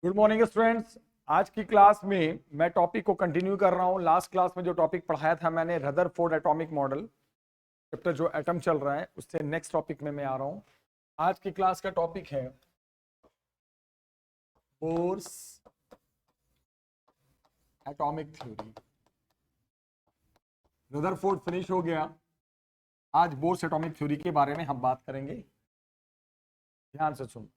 Good morning students. आज की class में मैं टॉपिक को कंटिन्यू कर रहा हूं। लास्ट क्लास में जो टॉपिक पढ़ाया था मैंने, रदरफोर्ड एटॉमिक मॉडल, चैप्टर जो एटम चल रहा है उससे नेक्स्ट टॉपिक में मैं आ रहा हूं। आज की क्लास का टॉपिक है bourse atomic theory. Rutherford finish हो गया, आज बोर्स एटॉमिक थ्योरी के बारे में हम बात करेंगे। ध्यान से सुन।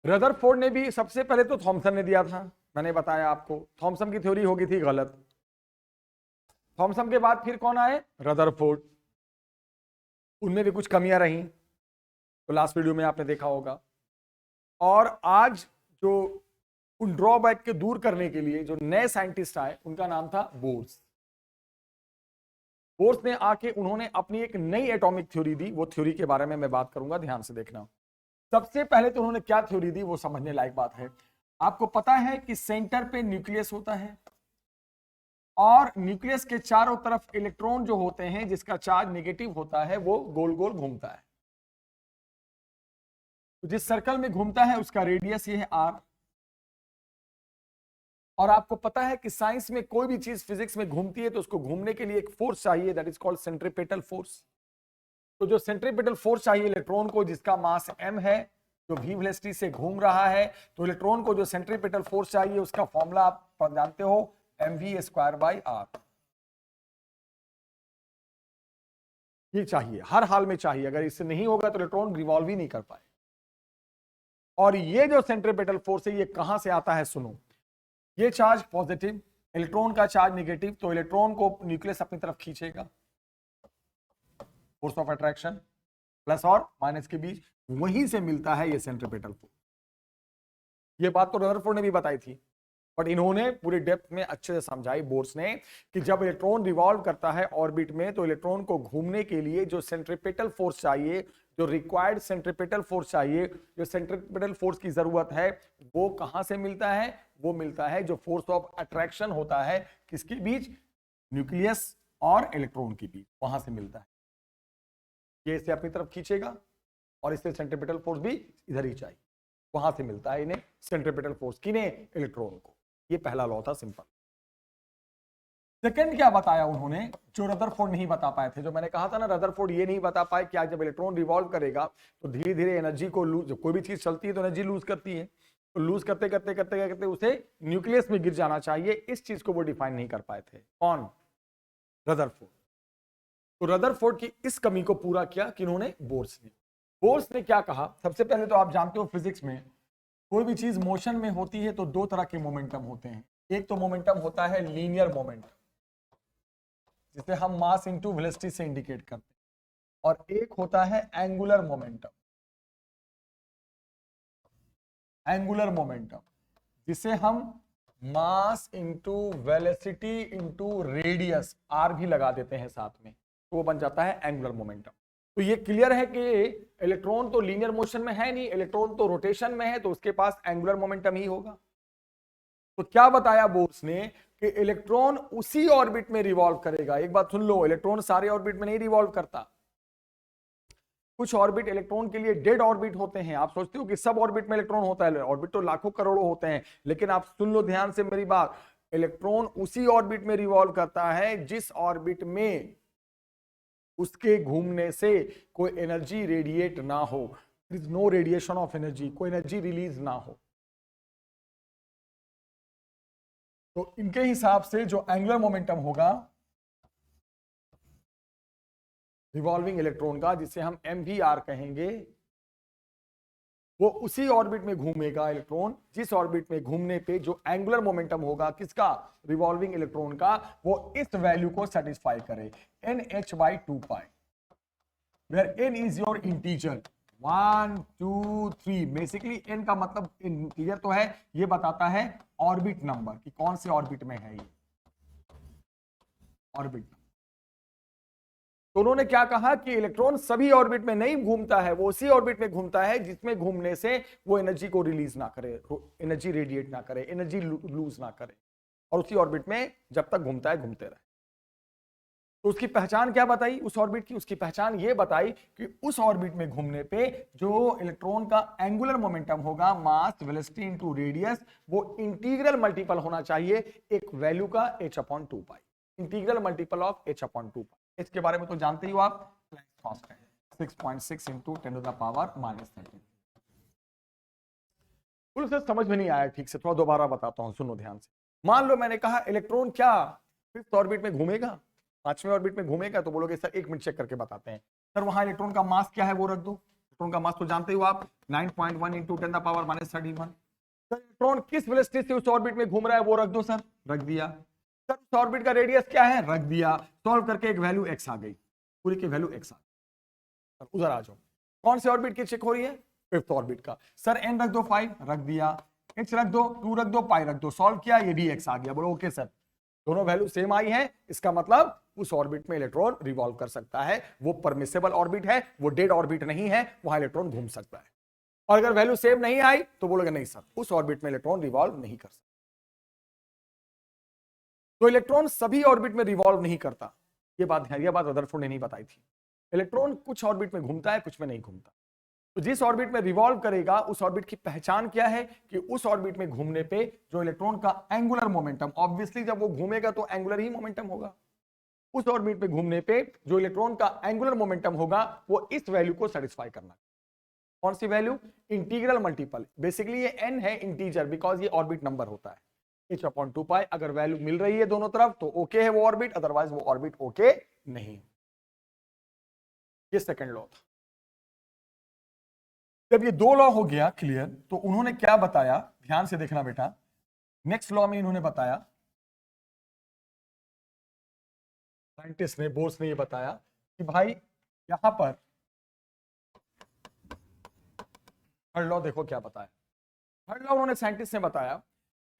रदरफोर्ड ने भी सबसे पहले तो थॉमसन ने दिया था, मैंने बताया आपको। थॉमसन की थ्योरी हो गई थी गलत। थॉमसन के बाद फिर कौन आए? रदरफोर्ड। उनमें भी कुछ कमियां रही, तो लास्ट वीडियो में आपने देखा होगा। और आज जो उन ड्रॉबैक के दूर करने के लिए जो नए साइंटिस्ट आए उनका नाम था बोर्स। बोर्स ने आके उन्होंने अपनी एक नई एटॉमिक थ्योरी दी। वो थ्योरी के बारे में मैं बात करूंगा, ध्यान से देखना। सबसे पहले तो उन्होंने क्या थ्योरी दी वो समझने लायक बात है। आपको पता है कि सेंटर पे न्यूक्लियस होता है और न्यूक्लियस के चारों तरफ इलेक्ट्रॉन जो होते हैं जिसका चार्ज नेगेटिव होता है वो गोल गोल घूमता है। तो जिस सर्कल में घूमता है उसका रेडियस ये है आर। और आपको पता है कि साइंस में कोई भी चीज फिजिक्स में घूमती है तो उसको घूमने के लिए एक फोर्स चाहिए, that is called centripetal force. तो जो सेंट्रीपेटल फोर्स चाहिए इलेक्ट्रॉन को, जिसका मास m है, जो v वेलोसिटी से घूम रहा है, तो इलेक्ट्रॉन को जो सेंट्रीपेटल फोर्स चाहिए उसका फॉर्मूला आप जानते हो, mv²/r। ये चाहिए, हर हाल में चाहिए। अगर इससे नहीं होगा तो इलेक्ट्रॉन रिवॉल्व ही नहीं कर पाए। और ये जो सेंट्रीपेटल फोर्स है ये कहां से आता है? सुनो, ये चार्ज पॉजिटिव, इलेक्ट्रॉन का चार्ज नेगेटिव, तो इलेक्ट्रॉन को न्यूक्लियस अपनी तरफ खींचेगा। फोर्स ऑफ अट्रैक्शन प्लस और माइनस के बीच, वहीं से मिलता है ये सेंट्रीपेटल फोर्स। ये बात तो रदरफोर्ड ने भी बताई थी, बट इन्होंने पूरी डेप्थ में अच्छे से समझाई बोर्स ने कि जब इलेक्ट्रॉन रिवॉल्व करता है ऑर्बिट में तो इलेक्ट्रॉन को घूमने के लिए जो सेंट्रीपेटल फोर्स चाहिए, जो रिक्वायर्ड सेंट्रीपेटल फोर्स चाहिए, जो सेंट्रीपेटल फोर्स की जरूरत है, वो कहां से मिलता है? वो मिलता है जो फोर्स ऑफ अट्रैक्शन होता है किसके बीच? न्यूक्लियस और इलेक्ट्रॉन के बीच, वहां से मिलता है। ये इसे अपनी तरफ खींचेगा और इससे सेंट्रीपेटल फोर्स भी इधर ही चाहिए, वहां से मिलता है इन्हें सेंट्रीपेटल फोर्स। किन्हें? इलेक्ट्रॉन को। ये पहला लॉ था, सिंपल। सेकंड क्या बताया उन्होंने जो रदरफोर्ड नहीं बता पाए थे? जो मैंने कहा था ना, रदरफोर्ड ये नहीं बता पाए कि आज जब इलेक्ट्रॉन रिवॉल्व करेगा तो धीरे धीरे एनर्जी को लूज, कोई भी चीज चलती है तो एनर्जी लूज करती है, तो लूज करते करते करते करते उसे न्यूक्लियस में गिर जाना चाहिए। इस चीज को वो डिफाइन नहीं कर पाए थे। कौन? रदरफोर्ड। तो रदरफोर्ड की इस कमी को पूरा किया कि उन्होंने बोर्स ने। बोर्स ने क्या कहा? सबसे पहले तो आप जानते हो फिजिक्स में कोई भी चीज मोशन में होती है तो दो तरह के मोमेंटम होते हैं। एक तो मोमेंटम होता है लीनियर मोमेंटम, जिसे हम मास इनटू वेलोसिटी से इंडिकेट करते हैं, और एक होता है एंगुलर मोमेंटम। एंगुलर मोमेंटम जिसे हम mass into velocity into radius, r भी लगा देते हैं साथ में, तो वो बन जाता है एंगुलर मोमेंटम। तो ये क्लियर है कि इलेक्ट्रॉन तो लीनियर मोशन में है नहीं, इलेक्ट्रॉन तो रोटेशन में है, तो उसके पास एंगुलर मोमेंटम ही होगा। तो क्या बताया बोर्स ने कि इलेक्ट्रॉन उसी ऑर्बिट में रिवॉल्व करेगा। एक बात सुन लो, इलेक्ट्रॉन सारे ऑर्बिट में नहीं रिवॉल्व करता। कुछ ऑर्बिट इलेक्ट्रॉन के लिए डेड ऑर्बिट होते हैं। आप सोचते हो कि सब ऑर्बिट में इलेक्ट्रॉन होता है? ऑर्बिट तो लाखों करोड़ों होते हैं, लेकिन आप सुन लो ध्यान से मेरी बात, इलेक्ट्रॉन उसी ऑर्बिट में रिवॉल्व करता है जिस ऑर्बिट में उसके घूमने से कोई एनर्जी रेडिएट ना हो, there is no radiation of energy, कोई एनर्जी रिलीज ना हो। तो इनके हिसाब से जो एंगुलर मोमेंटम होगा रिवॉल्विंग इलेक्ट्रॉन का, जिसे हम mvr कहेंगे, वो उसी ऑर्बिट में घूमेगा इलेक्ट्रॉन जिस ऑर्बिट में घूमने पे जो एंगुलर मोमेंटम होगा किसका? रिवॉल्विंग इलेक्ट्रॉन का, वो इस वैल्यू को सेटिस्फाई करे, nh/2π, where n is your integer 1 2 3। Basically n का मतलब इंटीजर तो है, ये बताता है ऑर्बिट नंबर कि कौन से ऑर्बिट में है ये ऑर्बिट। तो उन्होंने क्या कहा कि इलेक्ट्रॉन सभी ऑर्बिट में नहीं घूमता है, वो उसी ऑर्बिट में घूमता है जिसमें घूमने से वो एनर्जी को रिलीज ना करे, एनर्जी रेडिएट ना करे, एनर्जी लूज ना करे, और उसी ऑर्बिट में जब तक घूमता है घूमते रहे। तो उसकी पहचान क्या बताई उस ऑर्बिट की? उसकी पहचान ये बताई कि उस ऑर्बिट में घूमने पे जो इलेक्ट्रॉन का एंगुलर मोमेंटम होगा, मास वेलोसिटी इनटू रेडियस, वो इंटीग्रल मल्टीपल होना चाहिए एक वैल्यू का h/2 pi, integral multiple of h/2 पाई। इसके बारे में तो जानते ही हो आप, प्लैंक्स कांस्टेंट 6.6 इंटू 10⁻⁻13। से समझ में नहीं आया ठीक से, थोड़ा दोबारा बताता हूं, सुनो ध्यान से। मान लो मैंने कहा इलेक्ट्रॉन क्या फिफ्थ ऑर्बिट में घूमेगा, पांचवें ऑर्बिट में घूमेगा, तो बोलोगे सर 1 मिनट चेक करके बताते हैं। सर वहां इलेक्ट्रॉन का मास क्या है वो रख दो। इलेक्ट्रॉन का मास तो जानते हो आप 9.1 इंटू 10⁻⁻31। सर इलेक्ट्रॉन किस वेलोसिटी से उस ऑर्बिट में घूम रहा है वो रख दो। सर रख दिया। सर उस ऑर्बिट का रेडियस क्या है, रख दिया। सॉल्व करके एक वैल्यू x आ गई, पूरी की वैल्यू x आ गई। उधर आ जाओ, कौन से ऑर्बिट की चेक हो रही है, फिफ्थ ऑर्बिट का। सर n रख दो 5, रख दिया। x रख दो 2, रख दो पाई रख दो, सॉल्व किया, ये भी x आ गया। बोलो ओके सर, दोनों वैल्यू सेम आई है, इसका मतलब उस ऑर्बिट में इलेक्ट्रॉन रिवॉल्व कर सकता है, वो परमिसेबल ऑर्बिट है, वो डेड ऑर्बिट नहीं है, वहां इलेक्ट्रॉन घूम सकता है। और अगर वैल्यू सेम नहीं आई तो बोलोगे नहीं सर उस ऑर्बिट में इलेक्ट्रॉन रिवॉल्व नहीं कर सकता। तो इलेक्ट्रॉन सभी ऑर्बिट में रिवॉल्व नहीं करता, ये बात रदरफोर्ड ने नहीं बताई थी। इलेक्ट्रॉन कुछ ऑर्बिट में घूमता है, कुछ में नहीं घूमता। तो जिस ऑर्बिट में रिवॉल्व करेगा उस ऑर्बिट की पहचान क्या है कि उस ऑर्बिट में घूमने पे जो इलेक्ट्रॉन का एंगुलर मोमेंटम, ऑब्वियसली जब वो घूमेगा तो एंगुलर ही मोमेंटम होगा, उस ऑर्बिट पे घूमने पे जो इलेक्ट्रॉन का एंगुलर मोमेंटम होगा वो इस वैल्यू को सेटिस्फाई करना। कौन सी वैल्यू, इंटीग्रल मल्टीपल। बेसिकली ये n है इंटीजर, बिकॉज ये ऑर्बिट नंबर होता है h/2 पाई। अगर वैल्यू मिल रही है दोनों तरफ तो ओके है वो ऑर्बिट, अदरवाइज वो ऑर्बिट ओके नहीं। ये सेकंड लॉ था। जब ये दो लॉ हो गया क्लियर, तो उन्होंने क्या बताया, ध्यान से देखना बेटा। नेक्स्ट लॉ में इन्होंने बताया, साइंटिस्ट ने, बोर्स ने ये बताया कि भाई यहां पर थर्ड लॉ देखो क्या बताया। थर्ड लॉ उन्होंने साइंटिस्ट ने बताया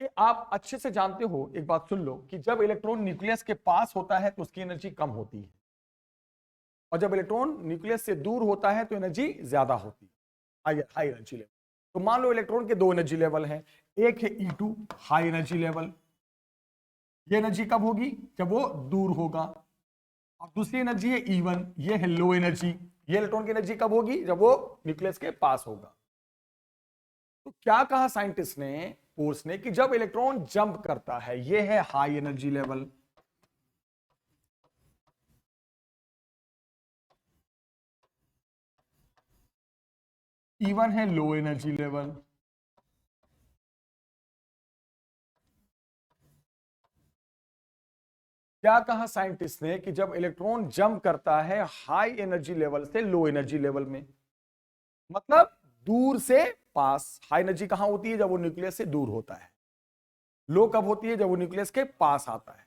कि आप अच्छे से जानते हो, एक बात सुन लो, कि जब इलेक्ट्रॉन न्यूक्लियस के पास होता है तो उसकी एनर्जी कम होती है, और जब इलेक्ट्रॉन न्यूक्लियस से दूर होता है तो एनर्जी ज्यादा होती है, हाई एनर्जी लेवल। तो मान लो इलेक्ट्रॉन के दो एनर्जी लेवल हैं, एक है E2 हाई एनर्जी लेवल, ये एनर्जी कब होगी, जब वो दूर होगा। और दूसरी एनर्जी है E1, ये है लो एनर्जी, ये इलेक्ट्रॉन की एनर्जी कब होगी, जब वो न्यूक्लियस के पास होगा। तो क्या कहा साइंटिस्ट ने, बोर्स ने, कि जब इलेक्ट्रॉन जंप करता है, ये है हाई एनर्जी लेवल, E1 है लो एनर्जी लेवल। क्या कहा साइंटिस्ट ने कि जब इलेक्ट्रॉन जंप करता है हाई एनर्जी लेवल से लो एनर्जी लेवल में, मतलब दूर से पास। हाई एनर्जी कहां होती है, जब वो न्यूक्लियस से दूर होता है। लो कब होती है, जब वो न्यूक्लियस के पास आता है।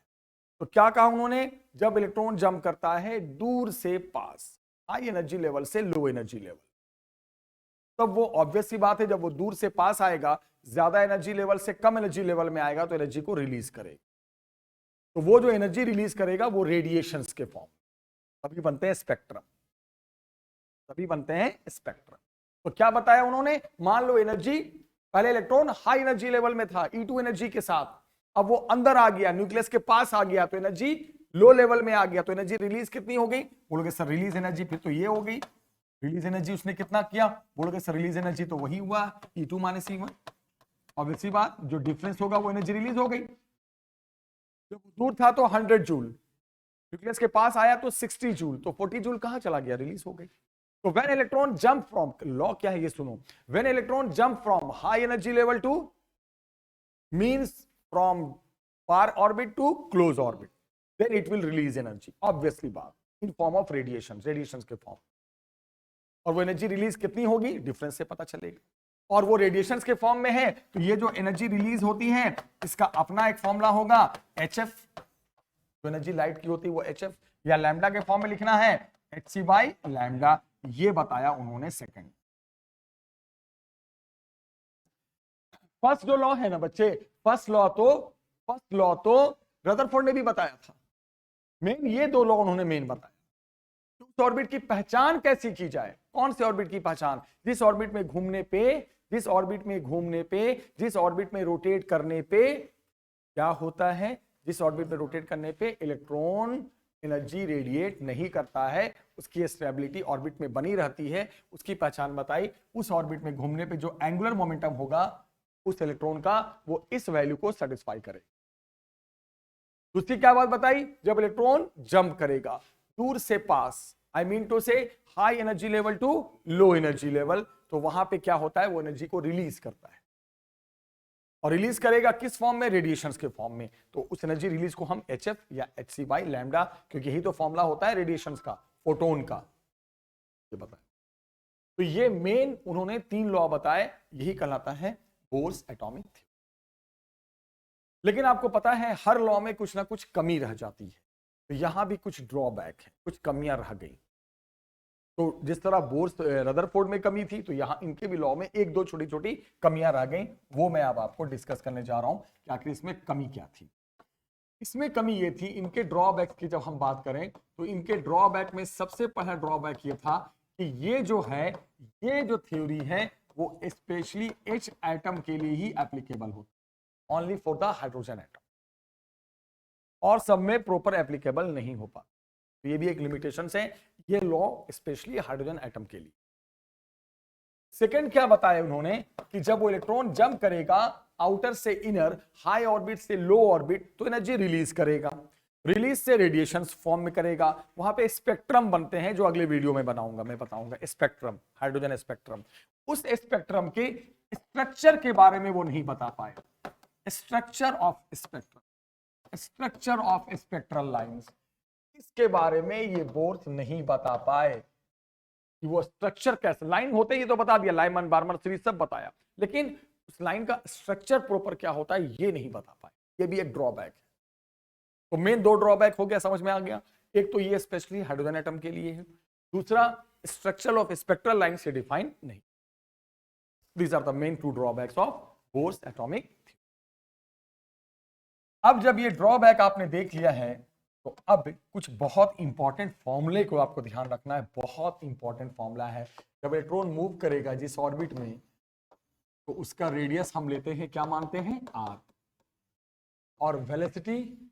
तो क्या कहा उन्होंने, जब इलेक्ट्रॉन जंप करता है दूर से पास, हाई एनर्जी लेवल से लो एनर्जी लेवल, तब वो ऑब्वियस सी बात है, जब वो दूर से पास आएगा, ज्यादा एनर्जी लेवल से कम एनर्जी लेवल में आएगा तो एनर्जी को रिलीज करेगा। तो वो जो एनर्जी रिलीज करेगा वो रेडिएशंस के फॉर्म, तभी बनते हैं स्पेक्ट्रम, तभी बनते हैं स्पेक्ट्रम। तो क्या बताया उन्होंने, मान लो एनर्जी, पहले इलेक्ट्रॉन हाई एनर्जी लेवल में था E2 एनर्जी के साथ, अब वो अंदर आ गया, न्यूक्लियस के पास आ गया, तो एनर्जी लो लेवल में आ गया, तो एनर्जी रिलीज कितनी हो गई, बोलोगे सर रिलीज एनर्जी फिर तो ये हो गई, रिलीज एनर्जी उसने कितना किया, बोलोगे सर रिलीज एनर्जी तो वही हुआ E2 माइनस E1। ऑब्वियसली बात, जो डिफरेंस होगा वो एनर्जी रिलीज हो गई। जब दूर था तो 100 जूल, न्यूक्लियस के पास आया तो 60 जूल, तो 40 जूल कहां चला गया, रिलीज हो गई। तो when electron jump from, law क्या है ये सुनो, when electron jump from high energy level to, means from far orbit to close orbit, then it will release energy, obviously बात, इन फॉर्म ऑफ रेडिएशंस के form. और वो energy release कितनी होगी, डिफरेंस से पता चलेगा। और वो रेडिएशंस के फॉर्म में है, तो ये जो एनर्जी रिलीज होती है इसका अपना एक फॉर्मूला होगा HF, जो एनर्जी लाइट की होती है वो HF, या लैम्डा के फॉर्म में लिखना है hc बाई लैम्डा, ये बताया उन्होंने सेकंड। फर्स्ट जो लॉ है ना बच्चे, फर्स्ट लॉ तो रदरफोर्ड ने भी बताया था। मेन ये दो लॉ उन्होंने मेन बताया। उस ऑर्बिट की पहचान कैसी की जाए, कौन से ऑर्बिट की पहचान, जिस ऑर्बिट में घूमने पे, जिस ऑर्बिट में रोटेट करने पे क्या होता है, जिस ऑर्बिट में रोटेट करने पे इलेक्ट्रॉन एनर्जी रेडिएट नहीं करता है, उसकी स्टेबिलिटी ऑर्बिट में बनी रहती है, उसकी पहचान बताई, उस ऑर्बिट में घूमने पे जो एंगुलर मोमेंटम होगा उस इलेक्ट्रॉन का, वो इस वैल्यू को सेटिस्फाई करे। दूसरी क्या बात बताई, जब इलेक्ट्रॉन जंप करेगा दूर से पास, आई मीन टू से high energy level to low energy level, तो वहां पे क्या होता है, वो एनर्जी को रिलीज करता है। और रिलीज करेगा किस फॉर्म में, रेडिएशंस के फॉर्म में। तो उस एनर्जी रिलीज को हम HF या HC बाई लैम्डा, क्योंकि यही तो फॉर्मूला होता है रेडिएशंस का, फोटोन का, ये बताया। तो ये मेन उन्होंने 3 लॉ बताए, यही कहलाता है बोर्स एटॉमिक थ्योरी। लेकिन आपको पता है हर लॉ में कुछ ना कुछ कमी रह जाती है, तो यहां भी कुछ ड्रॉबैक है, कुछ कमियां रह गई। तो जिस तरह बोर्स रदरफोर्ड में कमी थी, तो यहां इनके भी लॉ में 1-2 छोटी छोटी कमियां रह गई, वो मैं अब आपको डिस्कस करने जा रहा हूं कि आखिर इसमें कमी क्या थी। इसमें कमी ये थी, इनके ड्रॉबैक की जब हम बात करें तो इनके ड्रॉबैक में सबसे पहला ड्रॉबैक ये था कि ये जो है, ये जो थ्योरी है वो स्पेशली H एटम के लिए ही एप्लीकेबल होता है, only for the hydrogen atom, और सब में प्रॉपर एप्लीकेबल नहीं हो पाता। तो ये भी एक लिमिटेशन है, ये लॉ स्पेशली हाइड्रोजन एटम के लिए। सेकंड क्या बताया उन्होंने कि जब वो इलेक्ट्रॉन जंप करेगा आउटर से इनर, हाई ऑर्बिट से लो ऑर्बिट, तो एनर्जी रिलीज करेगा, रिलीज से रेडिएशंस फॉर्म में करेगा, वहां पे स्पेक्ट्रम बनते हैं, जो अगले वीडियो में बनाऊंगा, मैं बताऊंगा स्पेक्ट्रम, हाइड्रोजन स्पेक्ट्रम। उस स्पेक्ट्रम के स्ट्रक्चर के बारे में वो नहीं बता पाए, structure of spectrum, structure of spectral lines, इसके बारे में ये बोर्स नहीं बता पाए कि वो स्ट्रक्चर कैसे, लाइन होते ही तो बता दिया, लाइमन बार्मर सीरीज सब बताया, लेकिन उस लाइन का स्ट्रक्चर प्रॉपर क्या होता है ये नहीं बता पाए, ये भी एक ड्रॉबैक है। तो मेन 2 ड्रॉबैक हो गया, समझ में आ गया। एक तो ये स्पेशली हाइड्रोजन एटम के लिए है, दूसरा स्ट्रक्चर ऑफ स्पेक्ट्रल लाइन से डिफाइन नहीं। These are the main 2 drawbacks of Bohr's atomic theory. अब जब ये ड्रॉबैक आपने देख लिया है, तो अब कुछ बहुत इंपॉर्टेंट फॉर्मूले को आपको ध्यान रखना है, बहुत इंपॉर्टेंट फॉर्मूला है। जब इलेक्ट्रॉन मूव करेगा जिस ऑर्बिट में, तो उसका रेडियस हम लेते हैं, क्या मानते हैं, r, और वेलोसिटी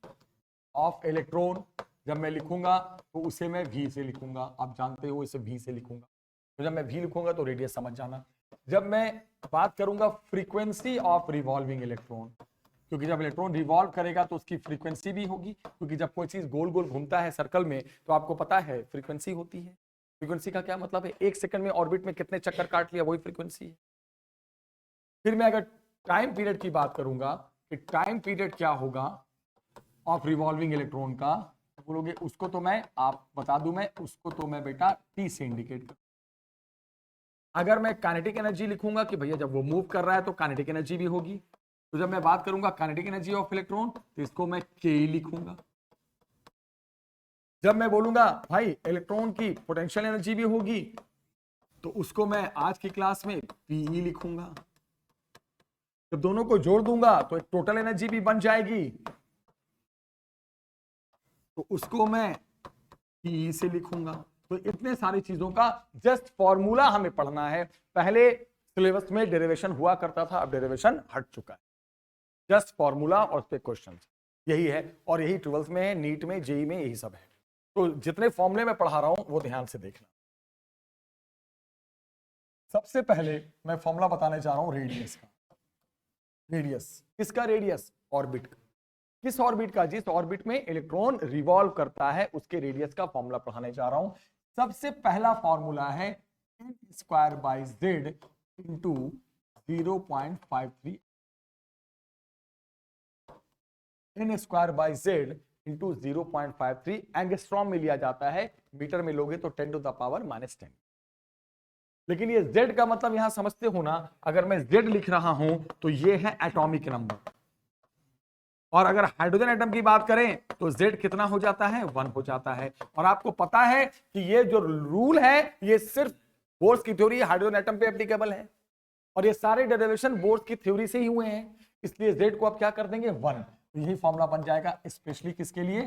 ऑफ इलेक्ट्रॉन जब मैं लिखूंगा तो उसे मैं v से लिखूंगा, आप जानते हो इसे v से लिखूंगा, तो जब मैं v लिखूंगा तो रेडियस समझ जाना। जब मैं बात करूंगा फ्रीक्वेंसी ऑफ रिवॉल्विंग इलेक्ट्रॉन, क्योंकि जब इलेक्ट्रॉन रिवॉल्व करेगा तो उसकी फ्रीक्वेंसी भी होगी, क्योंकि जब कोई चीज गोल गोल घूमता है सर्कल में, तो आपको पता है फ्रीक्वेंसी होती है। फ्रीक्वेंसी का क्या मतलब है, 1 सेकंड में ऑर्बिट में कितने चक्कर काट लिया, वही फ्रीक्वेंसी है। फिर मैं अगर टाइम पीरियड की बात करूंगा कि टाइम पीरियड क्या होगा ऑफ रिवॉल्विंग इलेक्ट्रॉन का, तो बोलोगे उसको तो मैं आप बता दूं, मैं उसको तो मैं बेटा टी से इंडिकेट कर। अगर मैं काइनेटिक एनर्जी लिखूंगा कि भैया जब वो मूव कर रहा है तो काइनेटिक एनर्जी भी होगी, तो जब मैं बात करूंगा काइनेटिक एनर्जी ऑफ इलेक्ट्रॉन तो इसको मैं के लिखूंगा। जब मैं बोलूंगा भाई इलेक्ट्रॉन की पोटेंशियल एनर्जी भी होगी, तो उसको मैं आज की क्लास में पीई लिखूंगा। जब दोनों को जोड़ दूंगा तो एक टोटल एनर्जी भी बन जाएगी, तो उसको मैं पीई से लिखूंगा। तो इतने सारी चीजों का जस्ट फॉर्मूला हमें पढ़ना है। पहले सिलेबस में डेरिवेशन हुआ करता था, अब डेरिवेशन हट चुका है, जस्ट फॉर्मूला और उस पे क्वेश्चन, यही है। और यही 12th में है, नीट में, जेई में, यही सब है। तो जितने फॉर्मूले मैं पढ़ा रहा हूं वो ध्यान से देखना। सबसे पहले मैं फॉर्मूला बताने जा रहा हूं रेडियस का। रेडियस किसका, रेडियस ऑर्बिट का। किस ऑर्बिट का, जिस ऑर्बिट में इलेक्ट्रॉन रिवॉल्व करता है उसके रेडियस का फॉर्मूला पढ़ाने जा रहा हूं। सबसे पहला फॉर्मूला है n² z into 0.53, n² z into 0.53 angstrom में लिया जाता है, मीटर में लोगे तो 10⁻⁻10। लेकिन ये z का मतलब यहां समझते हो ना, अगर मैं z लिख रहा हूं तो ये है एटॉमिक नंबर, और अगर हाइड्रोजन एटम की बात करें तो z कितना हो जाता है, 1 हो जाता है। और आपको पता है कि ये जो रूल है ये सिर्फ बोर्स की थ्योरी हाइड्रोजन एटम पे एप्लीकेबल है, और ये सारे डेरिवेशन बोर्स की थ्योरी से ही हुए हैं, इसलिए z को आप क्या कर देंगे, 1। तो यही फॉर्मूला बन जाएगा स्पेशली किसके लिए,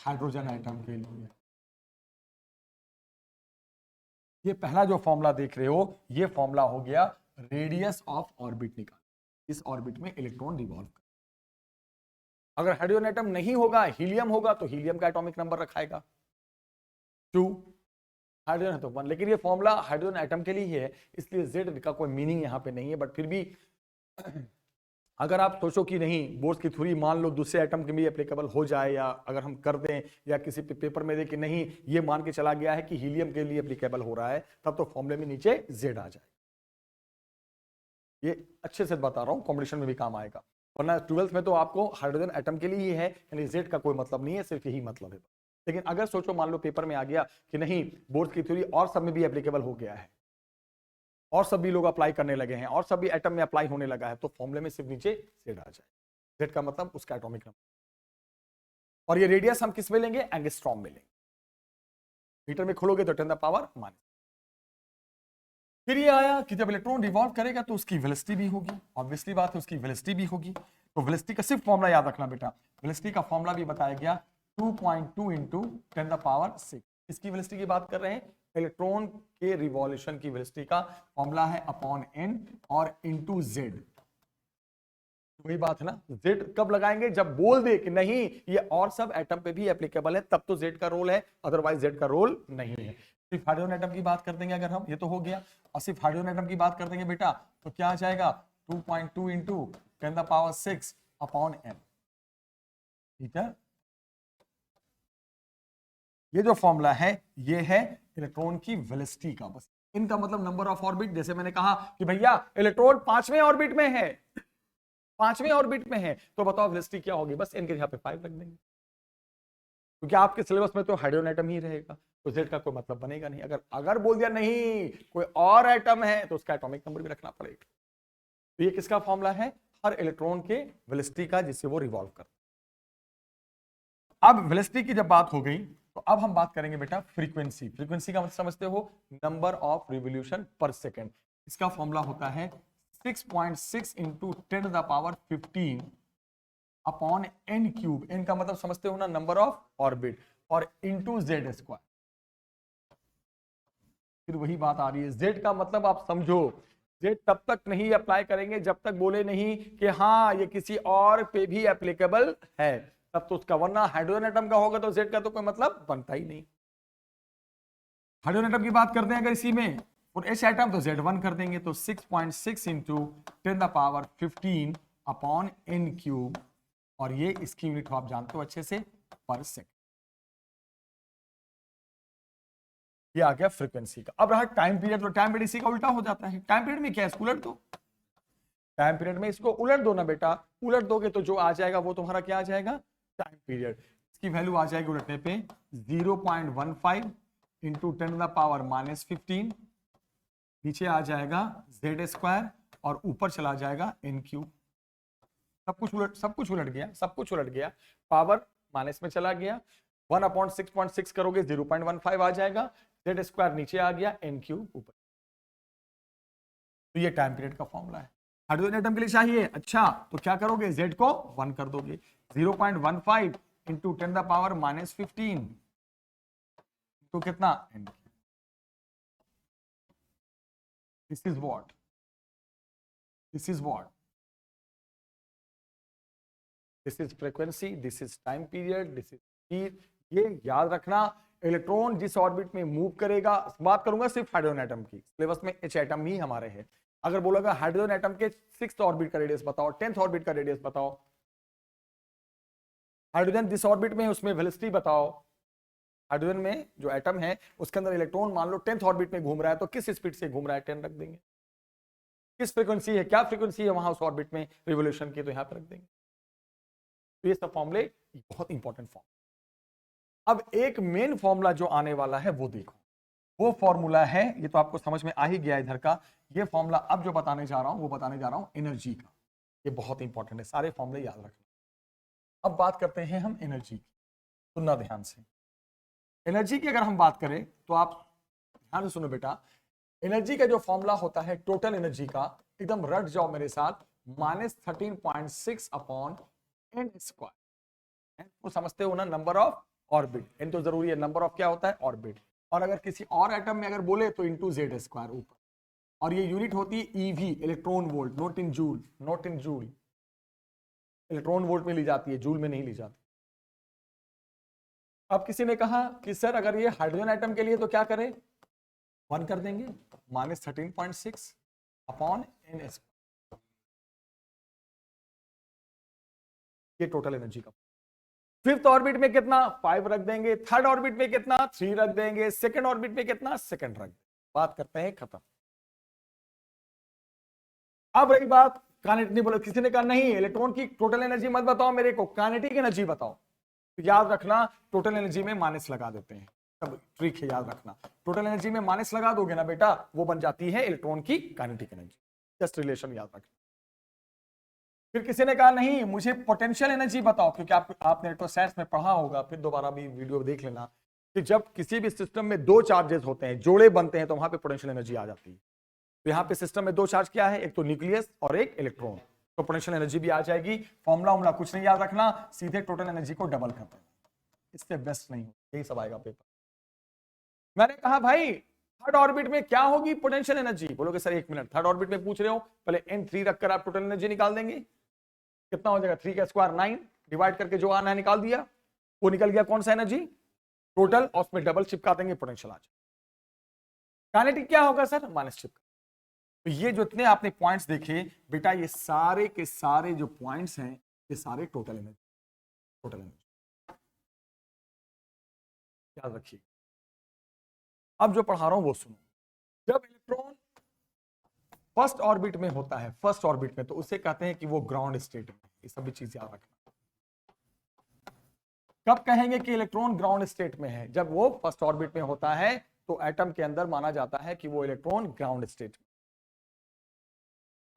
हाइड्रोजन एटम के लिए। ये पहला जो फॉर्मूला देख रहे हो, ये फॉर्मूला हो गया रेडियस ऑफ ऑर्बिट निकाल, इस ऑर्बिट में इलेक्ट्रॉन रिवॉल्व। अगर हाइड्रोजन एटम नहीं होगा, हीलियम होगा, तो हीलियम का एटॉमिक नंबर रखाएगा 2, हाइड्रोजन है तो 1। लेकिन ये फॉर्मूला हाइड्रोजन एटम के लिए ही है, इसलिए जेड का कोई मीनिंग यहां पे नहीं है। बट फिर भी अगर आप सोचो कि नहीं बोर्ड की थ्योरी मान लो दूसरे एटम के भी एप्लीकेबल हो जाए, या अगर हम कर दें या किसी पेपर में दे कि नहीं ये मान के चला गया है कि हीलियम के लिए एप्लीकेबल हो रहा है, तब तो फॉर्मूले में नीचे जेड आ जाए। ये अच्छे से बता रहा हूं, कॉम्पिटिशन में भी काम आएगा। वरना 12th में तो आपको हाइड्रोजन एटम के लिए ही है, यानी जेड का कोई मतलब नहीं है, सिर्फ यही मतलब है। लेकिन अगर सोचो मान लो पेपर में आ गया कि नहीं बोर्ड की थ्योरी और सब में भी एप्लीकेबल हो गया है, और सभी लोग अप्लाई करने लगे हैं, और सभी एटम में अप्लाई होने लगा है, तो फॉर्मूले में सिर्फ नीचे जेड आ जाए। जेड का मतलब उसका एटॉमिक नंबर। और ये रेडियस हम किस में लेंगे? एंगस्ट्रॉम में लेंगे। मीटर में खोलोगे तो 10⁻⁻। फिर ये आया कि जब इलेक्ट्रॉन रिवॉल्व करेगा तो उसकी वेलोसिटी भी होगी, ऑब्वियसली बात है उसकी वेलोसिटी भी होगी। तो वेलोसिटी का सिर्फ फॉर्मूला याद रखना बेटा, वेलोसिटी का फॉर्मूला भी बताया गया 2.2 इंटू 10⁻6। इसकी वेलोसिटी की बात कर रहे हैं, इलेक्ट्रॉन के रिवॉल्यूशन की वेलोसिटी का फॉर्मूला है अपॉन n और इंटू जेड। वही बात है ना, जेड कब लगाएंगे? जब बोल दे कि नहीं ये और सब एटम पे भी एप्लीकेबल है, तब तो जेड का रोल है, अदरवाइज जेड का रोल नहीं है। सिर्फ हाइड्रोजन एटम की बात कर देंगे अगर हम, ये तो हो गया, और सिर्फ हाइड्रोजन एटम की बात कर देंगे बेटा तो क्या आ जाएगा 2.2 इंटू 10⁻6 अपॉन n। ठीक है, ये जो फॉर्मूला है ये है इलेक्ट्रॉन की वेलोसिटी का। बस इनका मतलब नंबर ऑफ ऑर्बिट, जैसे मैंने कहा कि भैया इलेक्ट्रॉन 5वें ऑर्बिट में है, 5वें ऑर्बिट में है, तो बताओ वेलोसिटी क्या होगी? बस इनके यहाँ पे 5 रख देंगे, क्योंकि आपके सिलेबस में तो हाइड्रोजन एटम ही रहेगा, तो जेड का कोई मतलब बनेगा नहीं। अगर बोल दिया नहीं कोई और एटम है तो उसका एटॉमिक नंबर भी रखना पड़ेगा। तो ये किसका फॉर्मूला है? हर इलेक्ट्रॉन के वेलोसिटी का, जिससे वो रिवॉल्व कर। अब वेलोसिटी की जब बात हो गई तो अब हम बात करेंगे बेटा फ्रीक्वेंसी। फ्रीक्वेंसी का मतलब समझते हो, number of revolution per second. इसका फॉर्मूला होता है 6.6 into 10⁻15 upon n cube. n का मतलब समझते हो ना, नंबर ऑफ ऑर्बिट, और इंटू जेड स्क्वायर। फिर वही बात आ रही है, जेड का मतलब आप समझो, जेड तब तक नहीं अप्लाई करेंगे जब तक बोले नहीं कि हाँ ये किसी और पे भी एप्लीकेबल है, तब तो उसका, वरना हाइड्रोजन एटम का होगा तो जेड का तो कोई मतलब बनता ही नहीं। हाइड्रोजन एटम की बात करते हैं अगर इसी में, और एच एटम तो Z1 कर देंगे, तो 6.6 इंटू 10⁻15 अपॉन n क्यूब, और ये इसकी यूनिट आप जानते हो अच्छे से, पर सेकंड। ये आ गया फ्रीक्वेंसी का। अब रहा टाइम पीरियड, तो टाइम पीरियड इसी का उल्टा हो जाता है। टाइम पीरियड में क्या है, इसको उलट दो। टाइम पीरियड में इसको उलट दो ना बेटा, उलट दोगे तो जो आ जाएगा वो तुम्हारा क्या आ जाएगा? Time period. इसकी वैल्यू आ जाएगी उलटने पे 0.15 इंटू 10⁻−15, नीचे आ जाएगा जेड स्क्वायर, और ऊपर चला जाएगा एन क्यूब। सब कुछ उलट, सब कुछ उलट गया, सब कुछ उलट गया, पावर माइनस में चला गया। 1/6.6 करोगे 0.15 आ जाएगा, जेड स्क्वायर नीचे आ गया, एन क्यूब ऊपर। तो ये टाइम पीरियड का फॉर्मूला है। हाइड्रोजन एटम के लिए चाहिए, अच्छा तो क्या करोगे? जेड को 1 कर दोगे, 0.15 इंटू 10⁻−15 तो कितना? N. This is what, this is what, this is frequency, this is time period, this is speed. ये याद रखना, इलेक्ट्रॉन जिस ऑर्बिट में मूव करेगा, बात करूंगा सिर्फ हाइड्रोजन एटम की, सिलेबस में एच एटम ही हमारे हैं। अगर बोलोगा हाइड्रोजन एटम के 6th ऑर्बिट का रेडियस बताओ, 10th ऑर्बिट का रेडियस बताओ, हाइड्रोजन जिस ऑर्बिट में है उसमें वेलोसिटी बताओ, हाइड्रोजन में जो एटम है उसके अंदर इलेक्ट्रॉन मान लो 10th ऑर्बिट में घूम रहा है, तो किस स्पीड से घूम रहा है? 10 रख देंगे। किस फ्रीक्वेंसी है, क्या फ्रीक्वेंसी है वहां उस ऑर्बिट में रिवोल्यूशन की, तो यहां पर रख देंगे। तो ये सब फॉर्मूले बहुत इंपॉर्टेंट फॉर्मूला। अब एक मेन फॉर्मूला जो आने वाला है वो देखो, वो फॉर्मूला है, ये तो आपको समझ में आ ही गया इधर का। ये फॉर्मूला अब जो बताने जा रहा हूं वो बताने जा रहा हूं एनर्जी का। ये बहुत इंपॉर्टेंट है, सारे फॉर्मूले याद रखना। अब बात करते हैं हम एनर्जी की, सुनना ध्यान से। एनर्जी की अगर हम बात करें तो आप ध्यान से सुनो बेटा, एनर्जी का जो फॉर्मूला होता है टोटल एनर्जी का, एकदम रट जाओ मेरे साथ, -13.6 अपॉन n स्क्वायर। वो समझते हो ना, नंबर ऑफ ऑर्बिट। n तो जरूरी है, नंबर ऑफ क्या होता है? ऑर्बिट। और अगर किसी और एटम में अगर बोले तो इंटू जेड स्क्वायर ऊपर, और ये यूनिट होती है EV, electron volt, not in joule, not in joule. Electron volt में ली जाती है, जूल में नहीं ली जाती। अब किसी ने कहा कि सर अगर ये हाइड्रोजन आइटम के लिए तो क्या करें, 1 कर देंगे, -13.6 अपॉन n², ये टोटल एनर्जी का। फिफ्थ ऑर्बिट में कितना, 5 रख देंगे, थर्ड ऑर्बिट में कितना, 3 रख देंगे, सेकंड ऑर्बिट में कितना, सेकंड रख देंगे। बात करते हैं, खत्म। अब रही बात काइनेटिक, नहीं बोलो, किसी ने कहा नहीं इलेक्ट्रॉन की टोटल एनर्जी मत बताओ मेरे को, काइनेटिक एनर्जी बताओ। तो याद रखना टोटल एनर्जी में माइनस लगा देते हैं, तब ट्रिक है याद रखना। टोटल एनर्जी में माइनस लगा दोगे ना बेटा, वो बन जाती है इलेक्ट्रॉन की काइनेटिक एनर्जी। जस्ट रिलेशन याद रखना। फिर किसी ने कहा नहीं मुझे पोटेंशियल एनर्जी बताओ, क्योंकि आपने इलेक्ट्रोसाइंस में पढ़ा होगा, फिर दोबारा भी वीडियो देख लेना कि जब किसी भी सिस्टम में 2 चार्जेस होते हैं, जोड़े बनते हैं, तो वहां पे पोटेंशियल एनर्जी आ जाती है। तो यहाँ पे सिस्टम में 2 चार्ज क्या है, एक तो न्यूक्लियस और एक इलेक्ट्रॉन, तो पोटेंशियल एनर्जी भी आ जाएगी। फॉर्मूला कुछ नहीं याद रखना, सीधे टोटल एनर्जी को डबल कर देना, इससे बेस्ट नहीं हो, यही सब आएगा पेपर। मैंने कहा भाई थर्ड ऑर्बिट में क्या होगी पोटेंशियल एनर्जी, बोलोगे सर 1 मिनट, थर्ड ऑर्बिट में पूछ रहे हो, पहले n3 रखकर आप टोटल एनर्जी निकाल देंगे, कितना हो जाएगा, 3 का स्क्वायर 9, डिवाइड करके जो आना है निकाल दिया, वो निकल गया कौन सा एनर्जी, टोटल, और उसमें डबल चिपका देंगे, पोटेंशियल आ जाए। काइनेटिक क्या होगा सर, माइनस चिपका। तो ये जो इतने आपने पॉइंट्स देखे बेटा, ये सारे के सारे जो पॉइंट्स हैं, ये सारे टोटल एनर्जी, टोटल एनर्जी याद रखिए। अब जो पढ़ा रहा हूं वो सुनो। जब इलेक्ट्रॉन फर्स्ट ऑर्बिट में होता है, फर्स्ट ऑर्बिट में, तो उसे कहते हैं कि वो ग्राउंड स्टेट में, ये सभी चीज याद रखना। कब कहेंगे कि इलेक्ट्रॉन ग्राउंड स्टेट में है, जब वो फर्स्ट ऑर्बिट में होता है, तो एटम के अंदर माना जाता है कि वो इलेक्ट्रॉन ग्राउंड स्टेट में।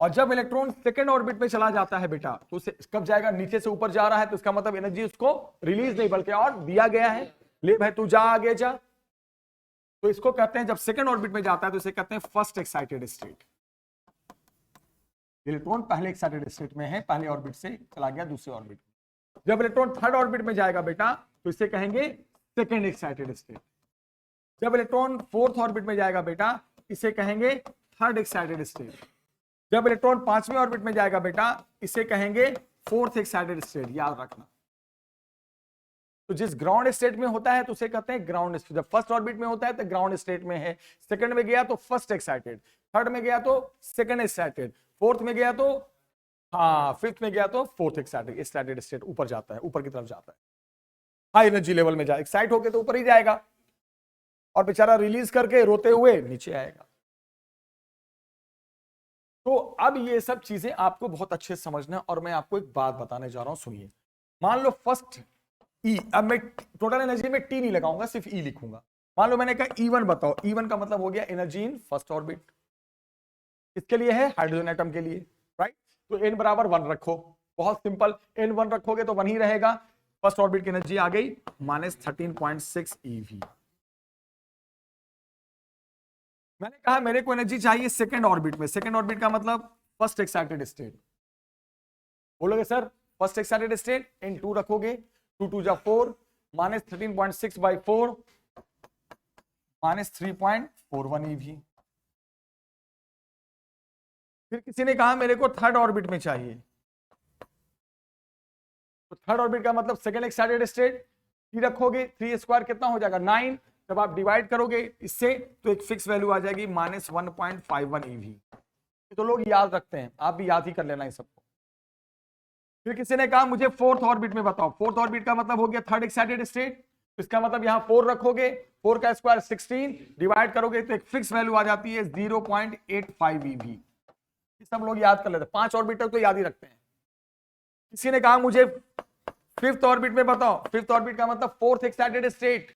और जब इलेक्ट्रॉन सेकंड ऑर्बिट में चला जाता है बेटा, तो उसे कब जाएगा, नीचे से ऊपर जा रहा है, तो इसका मतलब एनर्जी उसको रिलीज नहीं बल्कि और दिया गया है, ले भाई तू जा आगे जा। तो इसको कहते हैं, जब सेकंड ऑर्बिट में जाता है तो इसे कहते हैं फर्स्ट एक्साइटेड स्टेट। इलेक्ट्रॉन पहले एक्साइटेड स्टेट में है, पहले ऑर्बिट से चला गया दूसरे ऑर्बिट में। जब इलेक्ट्रॉन थर्ड ऑर्बिट में जाएगा बेटा, तो इसे कहेंगे सेकंड एक्साइटेड स्टेट। जब इलेक्ट्रॉन फोर्थ ऑर्बिट में जाएगा बेटा, इसे कहेंगे थर्ड एक्साइटेड स्टेट। जब इलेक्ट्रॉन 5वें ऑर्बिट में जाएगा बेटा, इसे कहेंगे फोर्थ एक्साइटेड स्टेट, याद रखना। तो जिस ग्राउंड स्टेट में होता है तो उसे कहते हैं ग्राउंड स्टेट। जब फर्स्ट ऑर्बिट में होता है तो ग्राउंड स्टेट में है, सेकंड में गया तो फर्स्ट एक्साइटेड, थर्ड में गया तो सेकंड एक्साइटेड, फोर्थ में गया तो फिफ्थ में गया तो फोर्थ एक्साइटेड। एक्साइटेड स्टेट ऊपर जाता है, ऊपर की तरफ जाता है, हाई एनर्जी लेवल में जाए, एक्साइट होके तो ऊपर ही जाएगा, और बेचारा रिलीज करके रोते हुए नीचे आएगा। तो अब ये सब चीजें आपको बहुत अच्छे से समझना, और मैं आपको एक बात बताने जा रहा हूं, सुनिए। मान लो फर्स्ट ई, अब मैं टोटल एनर्जी में टी नहीं लगाऊंगा, सिर्फ ई लिखूंगा। मान लो मैंने कहा E1 बताओ, E1 का मतलब हो गया एनर्जी इन फर्स्ट ऑर्बिट, इसके लिए है हाइड्रोजन एटम के लिए, राइट। तो n बराबर 1 रखो, बहुत सिंपल, n 1 रखोगे तो 1 ही रहेगा। फर्स्ट ऑर्बिट की एनर्जी आ गई -13.6 eV। मैंने कहा मेरे को एनर्जी चाहिए सेकंड ऑर्बिट में, सेकंड ऑर्बिट का मतलब फर्स्ट एक्साइटेड स्टेट। बोलोगे sir first excited state, n2 रखोगे, 2 2 जा 4, -13.6 by 4, -3.41 eV। फिर किसी ने कहा मेरे को थर्ड ऑर्बिट में चाहिए, तो थर्ड ऑर्बिट का मतलब सेकंड एक्साइटेड स्टेट, टी रखोगे, 3 स्क्वायर कितना हो जाएगा 9, जब आप डिवाइड करोगे इससे तो एक फिक्स वैल्यू आ जाएगी -1.51 eV। तो लोग याद रखते हैं, आप भी याद ही कर लेना इस सबको। फिर किसी ने कहा मुझे फोर्थ ऑर्बिट में बताओ, फोर्थ ऑर्बिट का मतलब हो गया थर्ड एक्साइटेड स्टेट, इसका मतलब यहां 4 रखोगे, 4 का स्क्वायर 16, डिवाइड करोगे तो एक फिक्स वैल्यू आ जाती है 0.85 eV। सब लोग याद कर लेते हैं, 5 ऑर्बिट तक तो याद ही रखते हैं। किसी ने कहा मुझे फिफ्थ ऑर्बिट में बताओ, फिफ्थ ऑर्बिट का मतलब फोर्थ एक्साइटेड स्टेट,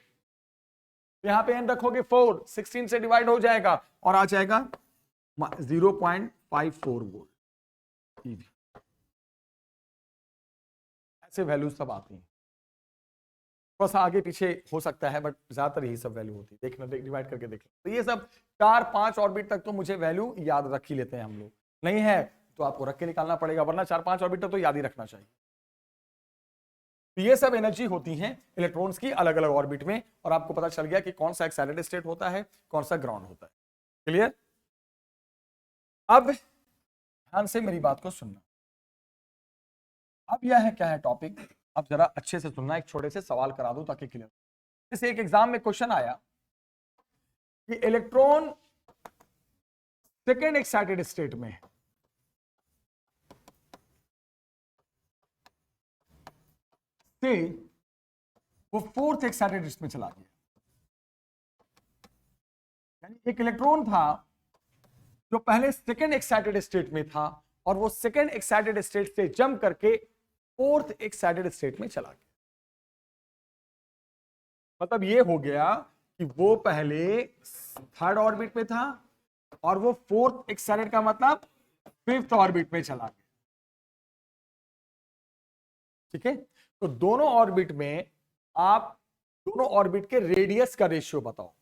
यहां पे n रखोगे 4, 16 से डिवाइड हो जाएगा और आ जाएगा 0.54 वोल्ट eV। ऐसे वैल्यू सब आती हैं, बस आगे पीछे हो सकता है बट ज्यादातर यही सब वैल्यू होती है। देखना, डिवाइड करके देख लो। तो ये सब 4-5 ऑर्बिट तक तो मुझे वैल्यू याद रख ही लेते हैं हम लोग, नहीं है तो आपको रख के निकालना पड़ेगा, वरना 4-5 ऑर्बिट तक तो याद ही रखना चाहिए। तो ये सब एनर्जी होती है इलेक्ट्रॉन्स की अलग अलग ऑर्बिट में, और आपको पता चल गया कि कौन सा एक्साइटेड स्टेट होता है, कौन सा ग्राउंड होता है। क्लियर? अब ध्यान से मेरी बात को सुनना। अब यह है क्या है टॉपिक, अब जरा अच्छे से सुनना, एक छोटे से सवाल करा दूं ताकि क्लियर। जैसे एक एग्जाम में क्वेश्चन आया कि इलेक्ट्रॉन सेकेंड एक्साइटेड स्टेट में है, से वो फोर्थ एक्साइटेड स्टेट में चला गया। यानी एक इलेक्ट्रॉन था जो पहले सेकेंड एक्साइटेड स्टेट में था और वो सेकेंड एक्साइटेड स्टेट से जंप करके फोर्थ एक्साइटेड स्टेट में चला गया। मतलब ये हो गया कि वो पहले थर्ड ऑर्बिट में था और वो फोर्थ एक्साइटेड का मतलब फिफ्थ ऑर्बिट में चला गया। ठीक है, तो दोनों ऑर्बिट में आप दोनों ऑर्बिट के रेडियस का रेशियो बताओ,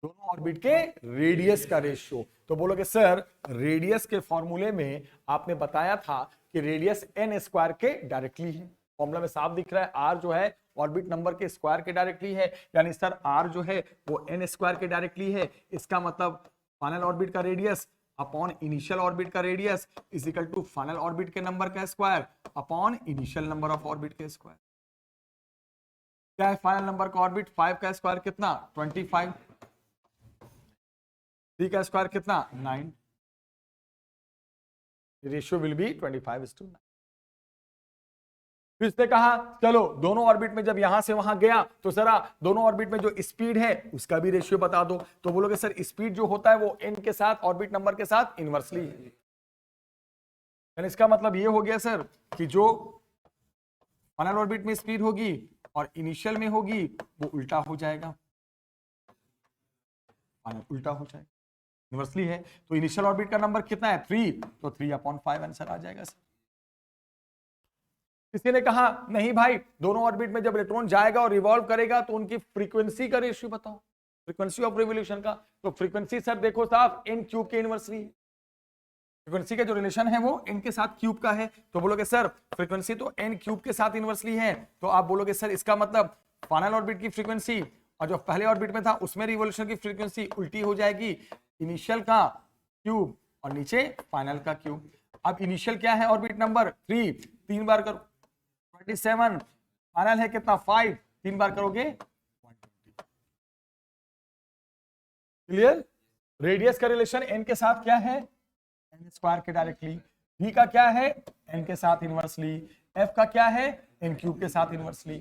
दोनों ऑर्बिट के रेडियस का रेशियो। तो बोलोगे सर रेडियस के फॉर्मूले में आपने बताया था कि रेडियस n स्क्वायर के डायरेक्टली है, फॉर्मूला में साफ दिख रहा है आर जो है ऑर्बिट नंबर के स्क्वायर के डायरेक्टली है, यानी सर आर जो है वो n स्क्वायर के डायरेक्टली है। इसका मतलब फाइनल ऑर्बिट का रेडियस अपॉन इनिशियल ऑर्बिट का radius is equal to final orbit के नंबर का square upon initial number of orbit के स्क्वायर। क्या है फाइनल नंबर का ऑर्बिट, 5 का स्क्वायर कितना 25, 3 का स्क्वायर कितना 9, रेशियो विल बी 25:9। फिर इसने कहा चलो दोनों ऑर्बिट में जब यहां से वहां गया तो जरा दोनों ऑर्बिट में जो स्पीड है उसका भी रेशियो बता दो। तो बोलोगे सर स्पीड जो होता है वो n के साथ ऑर्बिट नंबर के साथ इनवर्सली है, यानी इसका मतलब ये हो गया सर कि जो फाइनल ऑर्बिट में स्पीड होगी और इनिशियल में होगी वो उल्टा हो जाएगा, उल्टा हो जाएगा, इनवर्सली है। तो इनिशियल ऑर्बिट का नंबर कितना है 3, तो 3/5 आंसर आ जाएगा सर। किसी ने कहा नहीं भाई दोनों ऑर्बिट में जब इलेक्ट्रॉन जाएगा और रिवॉल्व करेगा तो उनकी फ्रीक्वेंसी का रेशियो बताओ, फ्रीक्वेंसी ऑफ रिवोल्यूशन का। तो फ्रीक्वेंसी सर देखो साफ n क्यूब के इनवर्सली है, फ्रीक्वेंसी का जो रिलेशन है वो n के साथ क्यूब का है। तो बोलोगे सर फ्रीक्वेंसी तो n क्यूब के साथ इनवर्सली है, तो आप बोलोगे सर इसका मतलब फाइनल ऑर्बिट की फ्रीक्वेंसी और जो पहले ऑर्बिट में था उसमें रिवोल्यूशन की फ्रीक्वेंसी उल्टी हो जाएगी, इनिशियल का क्यूब और नीचे फाइनल का क्यूब। अब इनिशियल क्या है ऑर्बिट नंबर 3, 3 बार करो 27, फाइनल है कितना 5, 3 बार करोगे 120। क्लियर, रेडियस का रिलेशन n के साथ क्या है n स्क्वायर के डायरेक्टली, v का क्या है n के साथ इनवर्सली, f का क्या है n क्यूब के साथ इनवर्सली।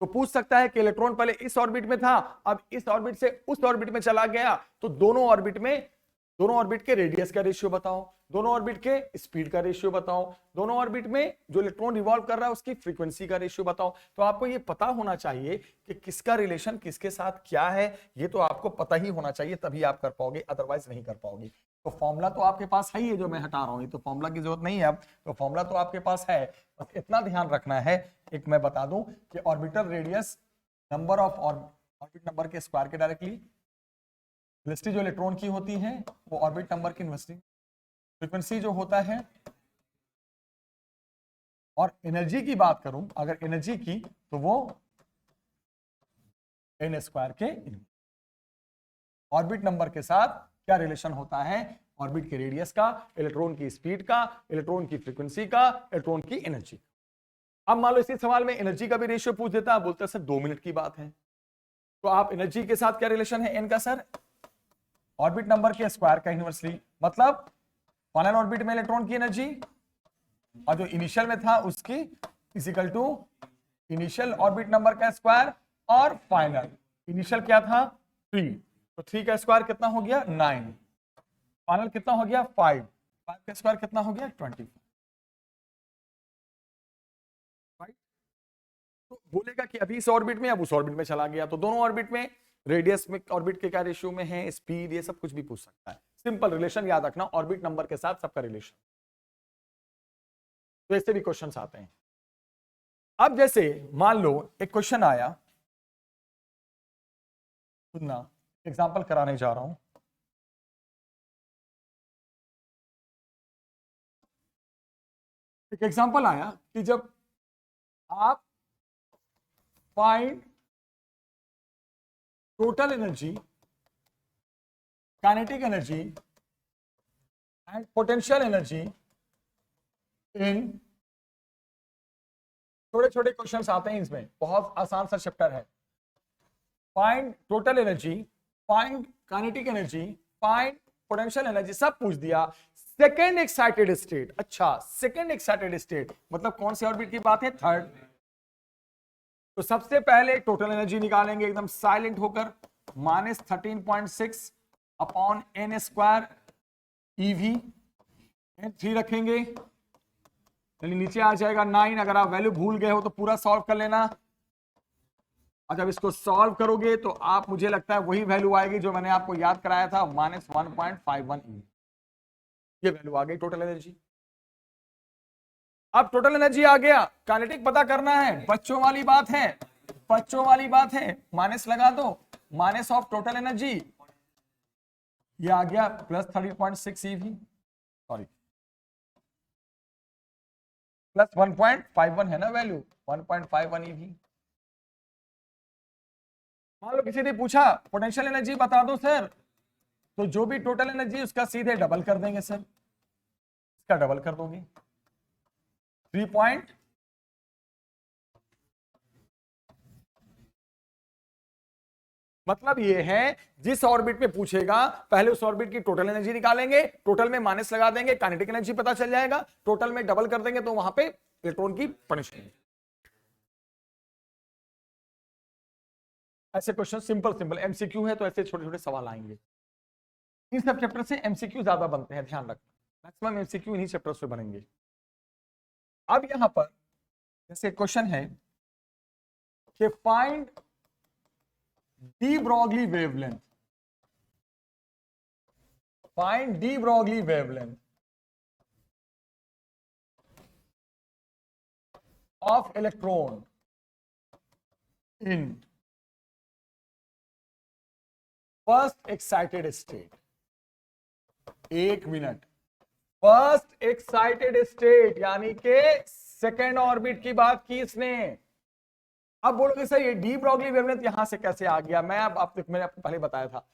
तो पूछ सकता है कि इलेक्ट्रॉन पहले इस ऑर्बिट में था अब इस ऑर्बिट से उस ऑर्बिट में चला गया, तो दोनों ऑर्बिट के रेडियस का रेशियो बताओ, दोनों ऑर्बिट के स्पीड का रेशियो बताओ, दोनों ऑर्बिट में जो इलेक्ट्रॉन रिवॉल्व कर रहा है उसकी फ्रीक्वेंसी का रेशियो बताओ। तो आपको ये पता होना चाहिए कि किसका रिलेशन किसके साथ क्या है, ये तो आपको पता ही होना चाहिए, तभी आप कर पाओगे, अदरवाइज नहीं कर पाओगे। तो फॉर्मूला तो आपके पास है ही, जो मैं हटा रहा हूं तो फॉर्मूला की जरूरत नहीं है अब, तो फॉर्मूला तो आपके पास है, बस इतना ध्यान रखना है। एक मैं बता दूं कि orbital radius number of orbit number के स्क्वायर के डायरेक्टली, वेलोसिटी जो इलेक्ट्रॉन की होती है वो ऑर्बिट नंबर की वेलोसिटी, फ्रीक्वेंसी जो होता है, और एनर्जी की बात करूं अगर एनर्जी की तो वो n स्क्वायर के ऑर्बिट नंबर के साथ क्या रिलेशन होता है, ऑर्बिट के रेडियस का, इलेक्ट्रॉन की स्पीड का, इलेक्ट्रॉन की फ्रीक्वेंसी का, इलेक्ट्रॉन की एनर्जी। अब मान लो इसी सवाल में एनर्जी का भी रेशियो पूछ देता है, बोलते सर 2 मिनट की बात है, तो आप एनर्जी के साथ क्या रिलेशन है n का सर ऑर्बिट नंबर के स्क्वायर का इनवर्सली, मतलब फाइनल ऑर्बिट में इलेक्ट्रॉन की एनर्जी और जो इनिशियल में था उसकी is equal to initial orbit number का स्क्वायर और फाइनल, इनिशियल क्या था 3, तो 3 का स्क्वायर कितना हो गया 9, फाइनल कितना हो गया 5, 5 का स्क्वायर कितना हो गया 20। तो बोलेगा कि अभी इस ऑर्बिट में अब उस ऑर्बिट में चला गया, तो दोनों ऑर्बिट में रेडियस में ऑर्बिट के क्या रेशियो में है, स्पीड, ये सब कुछ भी पूछ सकता है। सिंपल रिलेशन याद रखना, ऑर्बिट नंबर के साथ सबका रिलेशन। तो ऐसे भी क्वेश्चंस आते हैं। अब जैसे मान लो एक क्वेश्चन आया, सुनना एग्जांपल कराने जा रहा हूं। एक एग्जांपल आया कि जब आप find total energy, kinetic energy and potential energy in छोटे छोटे क्वेश्चंस आते हैं इसमें, बहुत आसान सा चैप्टर है। Find total energy, find kinetic energy, find potential energy, सब पूछ दिया। सेकेंड एक्साइटेड स्टेट, अच्छा सेकेंड एक्साइटेड स्टेट मतलब कौन से ऑर्बिट की बात है? थर्ड। तो सबसे पहले टोटल एनर्जी निकालेंगे एकदम साइलेंट होकर, -13.6 upon n square EV, n3 रखेंगे, चलिए नीचे आ जाएगा 9। अगर आप वैल्यू भूल गए हो तो पूरा सॉल्व कर लेना, और जब इसको सॉल्व करोगे तो आप, मुझे लगता है वही वैल्यू आएगी जो मैंने आपको याद कराया था, -1.51 EV। ये वैल्यू आ गई टोटल एनर्जी। अब टोटल एनर्जी आ गया, काइनेटिक पता करना है, बच्चों वाली बात है, बच्चों वाली बात है, माइनस लगा दो, माइनस ऑफ टोटल एनर्जी, ये आ गया +30.6 EV, सॉरी +1.51 है ना वैल्यू, 1.51 EV। मान लो किसी ने पूछा पोटेंशियल एनर्जी बता दो सर, तो जो भी टोटल एनर्जी उसका सीधे डबल कर देंगे सर, इसका डबल कर दोगे 3 मतलब ये है, जिस ऑर्बिट में पूछेगा पहले उस ऑर्बिट की टोटल एनर्जी निकालेंगे, टोटल में माइनस लगा देंगे, काइनेटिक एनर्जी पता चल जाएगा, टोटल में डबल कर देंगे तो वहां पे इलेक्ट्रॉन की पोटेंशियल। ऐसे क्वेश्चन सिंपल सिंपल एमसीक्यू है, तो ऐसे छोटे छोटे सवाल आएंगे। इन सब चैप्टर से एमसीक्यू ज्यादा बनते हैं, ध्यान रखना, मैक्सिमम एमसीक्यू इन्हीं चैप्टर से बनेंगे। अब यहां पर जैसे क्वेश्चन है कि find de Broglie wavelength, find de Broglie wavelength of electron in first excited state. 1 minute, first excited state यानी कि सेकेंड ऑर्बिट की बात की इसने। अब बोलोगे सर ये डी ब्रॉगली वेवलेंथ यहां से कैसे आ गया? मैंने आपको पहले बताया था,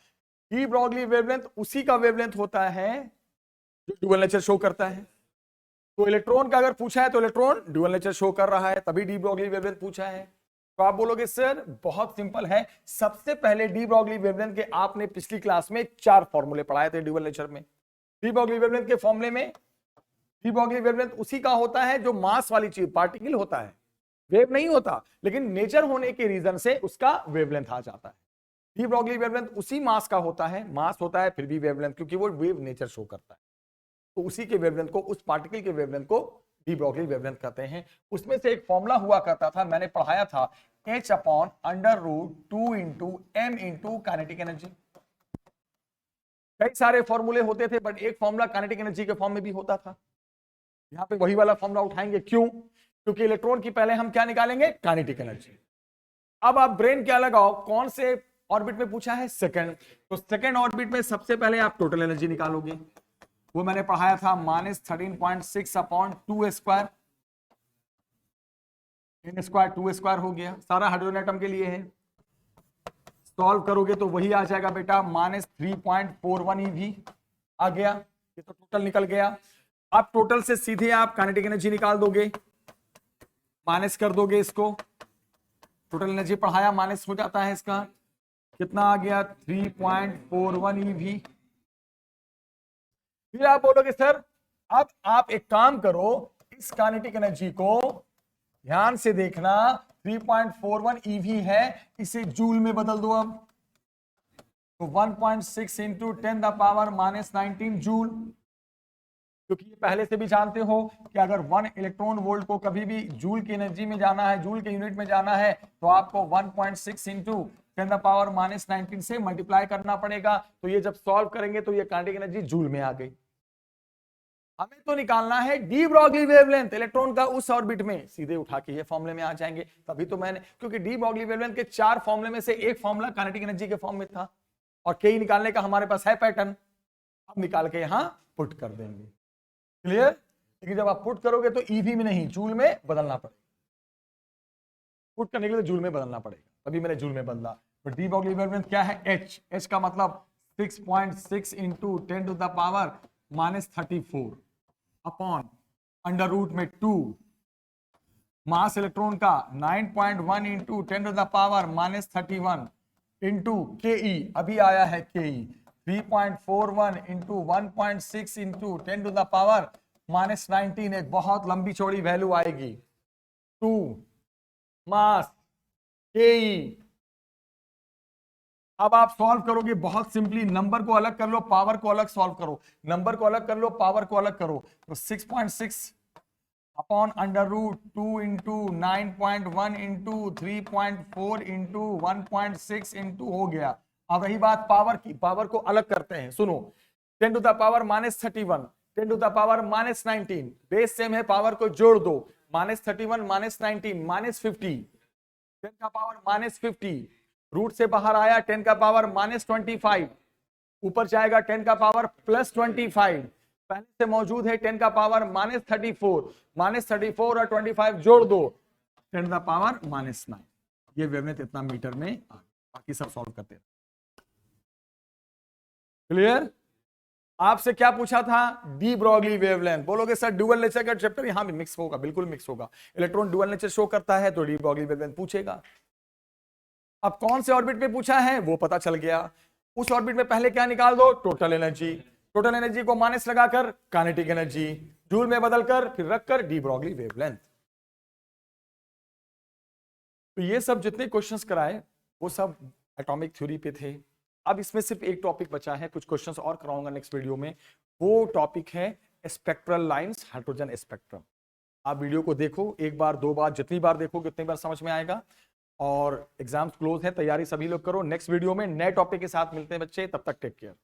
डी ब्रॉगली वेवलेंथ उसी का वेवलेंथ होता है जो ड्यूअल नेचर शो करता है। तो इलेक्ट्रॉन का अगर पूछा है तो इलेक्ट्रॉन ड्यूअल नेचर शो कर रहा है, तभी डी ब्रॉगली वेवलेंथ पूछा है। तो आप बोलोगे सर बहुत सिंपल है, सबसे पहले डी ब्रॉगली वेवलेंथ के आपने पिछली क्लास में 4 फॉर्मूले पढ़ाए थे ड्यूअल नेचर में। डी ब्रॉगली वेवलेंथ के फॉर्मूले में, डी ब्रॉगली वेवलेंथ उसी का होता है जो मास वाली चीज, पार्टिकल होता है, वेव नहीं होता, लेकिन नेचर होने के रीजन से उसका वेवलेंथ आ जाता है। डी ब्रॉगली वेवलेंथ उसी मास का होता है, मास होता है फिर भी वेवलेंथ, क्योंकि वो वेव नेचर शो करता है, तो उसी के वेवलेंथ को, उस पार्टिकल के वेवलेंथ को डी ब्रॉगली वेवलेंथ कहते हैं। उसमें से एक फॉर्मूला हुआ करता था, मैंने पढ़ाया था, h/√2 × m × काइनेटिक एनर्जी। कई सारे फॉर्मूले होते थे, बट एक फॉर्मूला काइनेटिक एनर्जी के फॉर्म में भी होता था। यहां पे वही वाला फॉर्मूला उठाएंगे, क्यों? क्योंकि इलेक्ट्रॉन की पहले हम क्या निकालेंगे? Kinetic energy. अब आप ब्रेन क्या लगाओ, कौन से ऑर्बिट में पूछा है? सेकंड। तो सेकंड ऑर्बिट में सबसे पहले आप टोटल एनर्जी निकालोगे, वो मैंने पढ़ाया था, -13.6 upon 2 square, n square 2 square हो गया, सारा हाइड्रोजन एटम के लिए है। सॉल्व करोगे तो वही आ जाएगा बेटा, -3.41 EV आ गया, ये तो टोटल निकल गया। अब टोटल से सीधे आप काइनेटिक एनर्जी निकाल दोगे, माइनस कर दोगे इसको, टोटल एनर्जी पढ़ाया, माइनस हो जाता है इसका, कितना आ गया? 3.41 EV। फिर आप बोलोगे सर अब आप एक काम करो, इस काइनेटिक एनर्जी को ध्यान से देखना, 3.41 EV है, इसे जूल में बदल दो। अब तो 1.6 × 10⁻⁻19 जूल, क्योंकि ये पहले से भी जानते हो कि अगर 1 इलेक्ट्रॉन वोल्ट को कभी भी जूल की एनर्जी में जाना है, जूल के यूनिट में जाना है, तो आपको 1.6 × 10⁻⁻19 से मल्टीप्लाई करना पड़ेगा। तो ये जब सॉल्व करेंगे तो ये काइनेटिक एनर्जी जूल में आ गई। हमें तो निकालना है डी ब्रॉगली वेवलेंथ इलेक्ट्रॉन का उस ऑर्बिट में, सीधे उठा के ये फॉर्मूले में आ जाएंगे। तभी तो मैंने, क्योंकि डी ब्रॉगली वेवलेंथ के 4 फॉर्मूले में से एक फॉर्मूला काइनेटिक एनर्जी के फॉर्म में था, और कई निकालने का हमारे पास है पैटर्न, अब निकाल के यहां पुट कर देंगे। क्लियर? लेकिन जब आप पुट करोगे तो ईवी में नहीं, जूल में बदलना पड़ेगा। पुट करने के लिए जूल में बदलना पड़ेगा, तभी मैंने जूल में बदला। तो डी ब्रॉगली वेवलेंथ क्या है? h का मतलब 6.6 × 10⁻⁻34 अपॉन √2 मास इलेक्ट्रॉन का 9.1 into 10 to the power -31 into के अभी आया है के 3.41 into 1.6 into 10 to the power -19, एक बहुत लंबी चौड़ी वैल्यू आएगी। 2 मास के। अब आप सॉल्व करोगे बहुत सिंपली, नंबर को अलग कर लो, पावर को अलग सॉल्व करो, नंबर को अलग कर लो, पावर को अलग करो। तो 6.6 upon under root 2 into 9.1 into 3.4 into 1.6 into हो गया। अब रही बात पावर की, पावर को अलग करते हैं। सुनो, 10 to the power -31, 10 to the power -19, base same है, पावर को जोड़ दो, -31 -19 -50, 10 का पावर -50, रूट से बाहर आया 10 का पावर -25, ऊपर जाएगा 10 का पावर +25, पहले से मौजूद है 10 का पावर -34 और 25 जोड़ दो 10 का पावर -9। ये वेवलेंथ इतना मीटर में आ गया। बाकी सब सॉल्व करते हैं। क्लियर? आपसे क्या पूछा था? De Broglie wavelength. बोलोगे सर डुअल नेचर का चैप्टर यहां भी मिक्स होगा, बिल्कुल मिक्स होगा। इलेक्ट्रॉन डुअल नेचर शो करता है तो डी ब्रॉगली वेवलेंथ पूछेगा। अब कौन से ऑर्बिट पे पूछा है वो पता चल गया। उस ऑर्बिट में पहले क्या निकाल दो? Total energy. टोटल एनर्जी को माइनस लगाकर काइनेटिक एनर्जी, जूल में बदलकर फिर रखकर डी ब्रॉगली वेवलेंथ। तो ये सब जितने क्वेश्चंस कराए वो सब एटॉमिक थ्योरी पे थे। अब इसमें सिर्फ एक टॉपिक बचा है, कुछ क्वेश्चंस और कराऊंगा नेक्स्ट वीडियो में। वो टॉपिक है स्पेक्ट्रल लाइंस, हाइड्रोजन स्पेक्ट्रम। आप वीडियो को देखो, एक बार दो बार, जितनी बार देखोगे उतनी बार समझ में आएगा। और एग्जाम्स क्लोज है, तैयारी सभी लोग करो। नेक्स्ट वीडियो में नए टॉपिक के साथ मिलते हैं बच्चे, तब तक टेक केयर।